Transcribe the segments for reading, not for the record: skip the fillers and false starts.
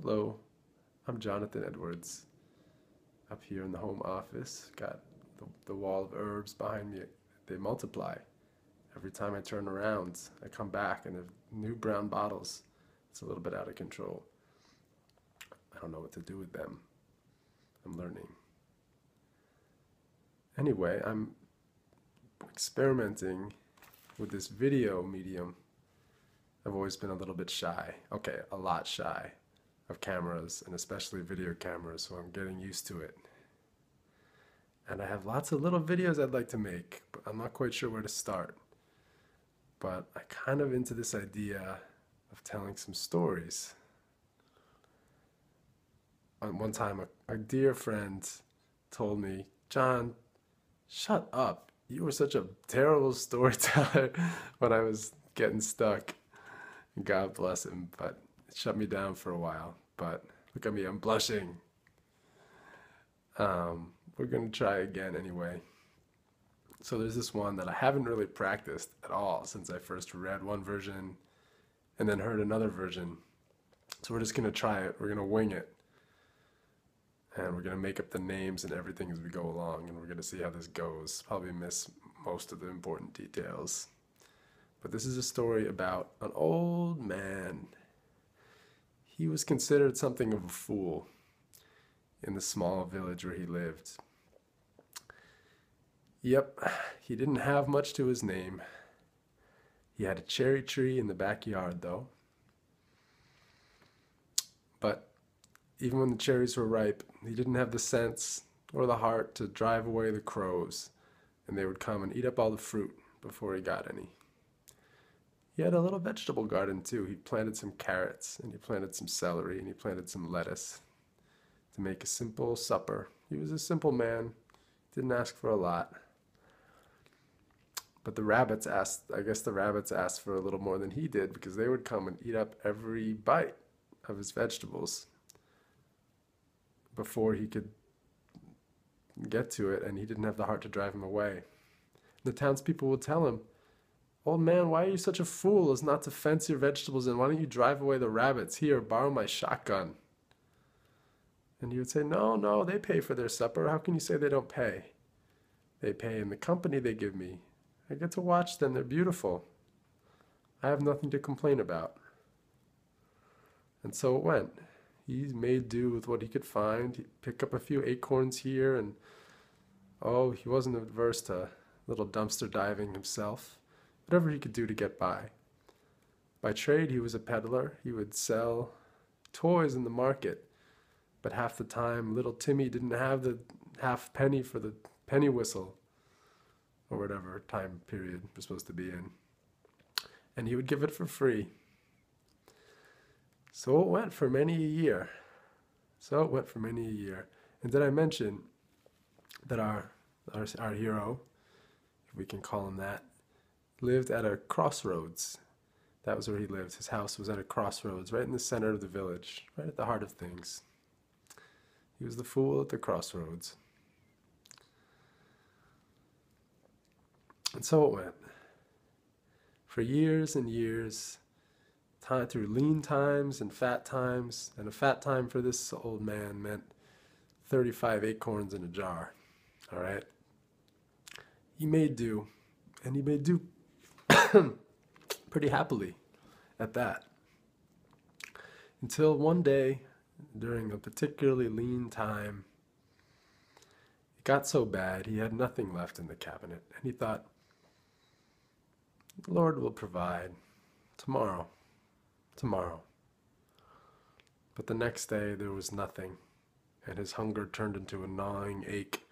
Hello, I'm Jonathan Edwards. Up here in the home office, got the wall of herbs behind me. They multiply. Every time I turn around, I come back and have new brown bottles. It's a little bit out of control. I don't know what to do with them. I'm learning. Anyway, I'm experimenting with this video medium. I've always been a little bit shy. Okay, a lot shy of cameras and especially video cameras, so I'm getting used to it. And I have lots of little videos I'd like to make, but I'm not quite sure where to start. But I kind of into this idea of telling some stories. One time, a dear friend told me, John, shut up. You were such a terrible storyteller when I was getting stuck. God bless him, but it shut me down for a while. But look at me, I'm blushing. We're going to try again anyway. So there's this one that I haven't really practiced at all since I first read one version and then heard another version. So we're just going to try it. We're going to wing it. And we're going to make up the names and everything as we go along. And we're going to see how this goes. Probably miss most of the important details. But this is a story about an old man. He was considered something of a fool in the small village where he lived. Yep, he didn't have much to his name. He had a cherry tree in the backyard, though. But even when the cherries were ripe, he didn't have the sense or the heart to drive away the crows, and they would come and eat up all the fruit before he got any. He had a little vegetable garden, too. He planted some carrots, and he planted some celery, and he planted some lettuce to make a simple supper. He was a simple man, didn't ask for a lot. But the rabbits asked, I guess the rabbits asked for a little more than he did because they would come and eat up every bite of his vegetables before he could get to it, and he didn't have the heart to drive him away. The townspeople would tell him, "Old man, why are you such a fool as not to fence your vegetables in? Why don't you drive away the rabbits? Here, borrow my shotgun." And he would say, "No, no, they pay for their supper. How can you say they don't pay? They pay in the company they give me. I get to watch them. They're beautiful. I have nothing to complain about." And so it went. He made do with what he could find. He'd pick up a few acorns here, and oh, he wasn't averse to a little dumpster diving himself. Whatever he could do to get by. By trade, he was a peddler. He would sell toys in the market, but half the time, little Timmy didn't have the half penny for the penny whistle, or whatever time period we're supposed to be in. And he would give it for free. So it went for many a year. And did I mention that our hero, if we can call him that, lived at a crossroads. That was where he lived. His house was at a crossroads, right in the center of the village, right at the heart of things. He was the fool at the crossroads. And so it went. For years and years, through lean times and a fat time for this old man meant 35 acorns in a jar. All right? He made do, and he made do pretty happily at that. Until one day, during a particularly lean time, it got so bad he had nothing left in the cabinet, and he thought, "The Lord will provide tomorrow. But the next day there was nothing, and his hunger turned into a gnawing ache,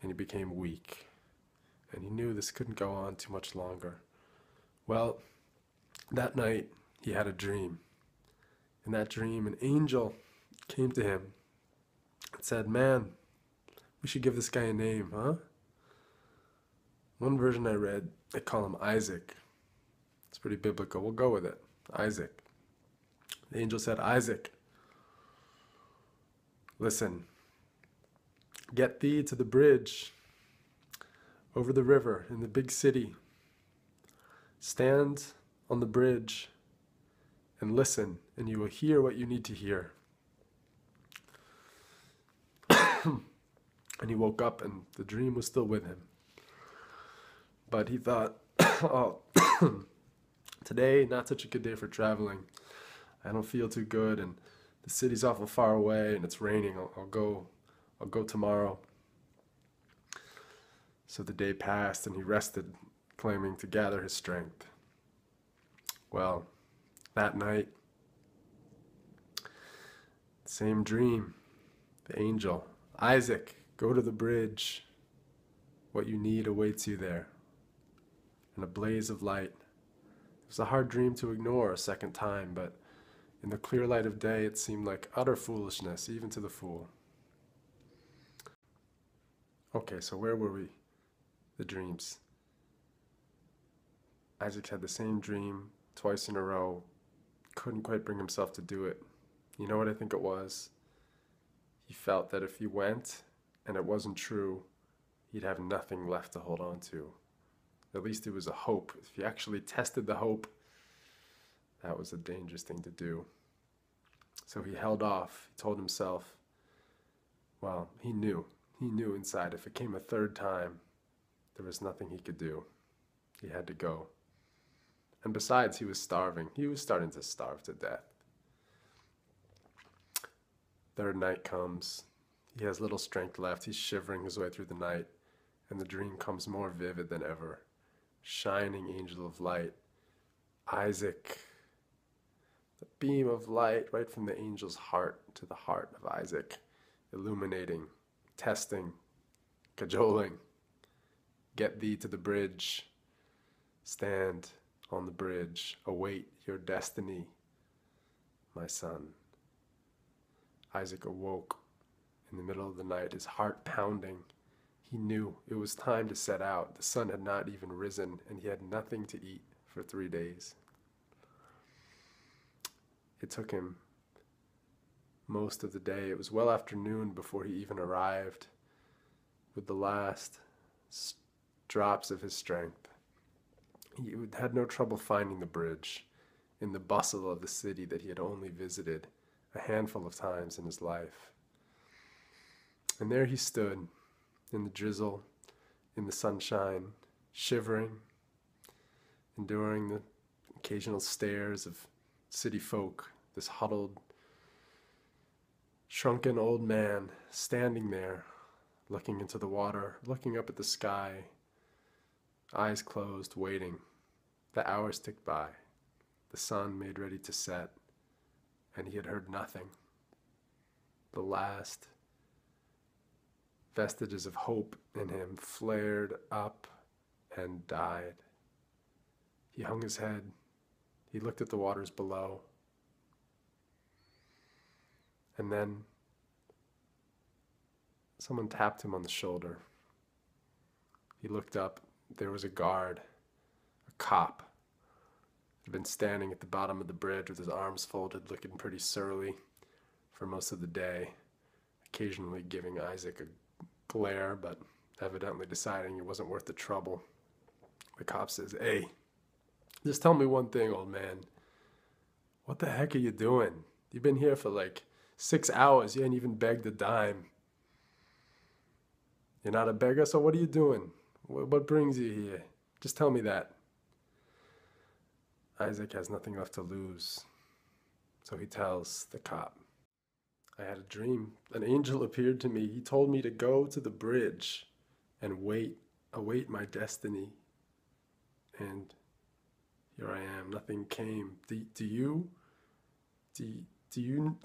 and he became weak. And he knew this couldn't go on too much longer. Well, that night he had a dream. In that dream, an angel came to him and said, "Man, we should give this guy a name, huh?" One version I read, they call him Isaac. It's pretty biblical. We'll go with it. Isaac. The angel said, "Isaac, listen, get thee to the bridge over the river in the big city. Stand on the bridge and listen, and you will hear what you need to hear. And he woke up and the dream was still with him. But he thought, oh, today, not such a good day for traveling. I don't feel too good and the city's awful far away and it's raining. I'll go tomorrow. So the day passed and he rested, claiming to gather his strength. Well, that night, same dream. The angel, Isaac, go to the bridge. What you need awaits you there. In a blaze of light. It was a hard dream to ignore a second time, but in the clear light of day, it seemed like utter foolishness, even to the fool. Okay, so where were we? The dreams. Isaac had the same dream twice in a row. Couldn't quite bring himself to do it. You know what I think it was? He felt that if he went and it wasn't true, he'd have nothing left to hold on to. At least it was a hope. If he actually tested the hope, that was a dangerous thing to do. So he held off. He told himself, well, he knew inside if it came a third time, there was nothing he could do. He had to go. And besides, he was starving. He was starting to starve to death. Third night comes. He has little strength left. He's shivering his way through the night. And the dream comes more vivid than ever. Shining angel of light. Isaac. The beam of light right from the angel's heart to the heart of Isaac. Illuminating, testing, cajoling. Get thee to the bridge. Stand on the bridge. Await your destiny, my son. Isaac awoke in the middle of the night, his heart pounding. He knew it was time to set out. The sun had not even risen, and he had nothing to eat for 3 days. It took him most of the day. It was well after noon before he even arrived with the last drops of his strength. He had no trouble finding the bridge in the bustle of the city that he had only visited a handful of times in his life. And there he stood, in the drizzle, in the sunshine, shivering, enduring the occasional stares of city folk, this huddled, shrunken old man standing there, looking into the water, looking up at the sky, eyes closed, waiting. The hours ticked by. The sun made ready to set, and he had heard nothing. The last vestiges of hope in him flared up and died. He hung his head. He looked at the waters below. And then someone tapped him on the shoulder. He looked up. There was a guard, a cop. He'd been standing at the bottom of the bridge with his arms folded, looking pretty surly for most of the day, occasionally giving Isaac a glare, but evidently deciding it wasn't worth the trouble. The cop says, "Hey, just tell me one thing, old man. What the heck are you doing? You've been here for like 6 hours. You ain't even begged a dime. You're not a beggar, so what are you doing? What brings you here? Just tell me that." Isaac has nothing left to lose, so he tells the cop, "I had a dream. An angel appeared to me. He told me to go to the bridge and await my destiny. And here I am. Nothing came. Do you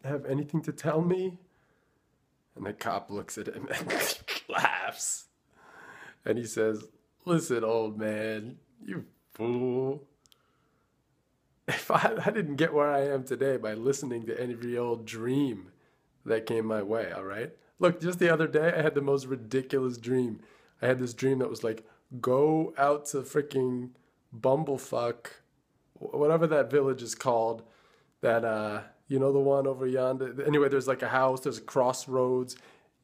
have anything to tell me?" And the cop looks at him and laughs. And he says, "Listen, old man, you fool. If I didn't get where I am today by listening to every old dream that came my way, all right? Look, just the other day, I had the most ridiculous dream. I had this dream that was like, go out to freaking Bumblefuck, whatever that village is called, that, you know, the one over yonder. Anyway, there's like a house, there's a crossroads.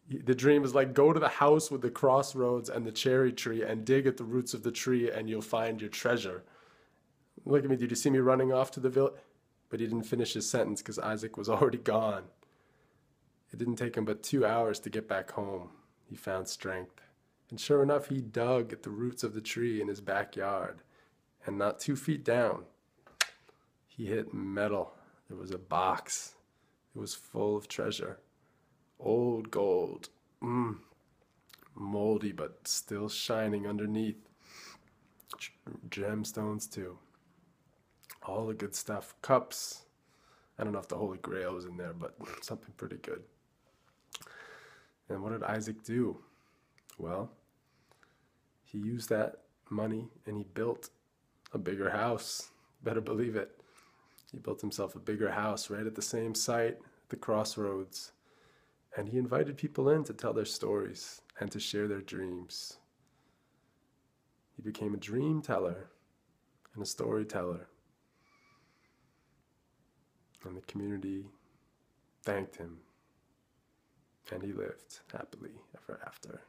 The dream is like, go to the house with the crossroads and the cherry tree and dig at the roots of the tree and you'll find your treasure." Look at me, did you see me running off to the village? But he didn't finish his sentence because Isaac was already gone. It didn't take him but 2 hours to get back home. He found strength. And sure enough, he dug at the roots of the tree in his backyard. And not 2 feet down, he hit metal. There was a box. It was full of treasure. Old gold. Moldy, but still shining underneath. Gemstones, too. All the good stuff. Cups. I don't know if the Holy Grail was in there, but something pretty good. And what did Isaac do? Well, he used that money and he built a bigger house. Better believe it. He built himself a bigger house right at the same site, the Crossroads. And he invited people in to tell their stories and to share their dreams. He became a dream teller and a storyteller. And the community thanked him. And he lived happily ever after.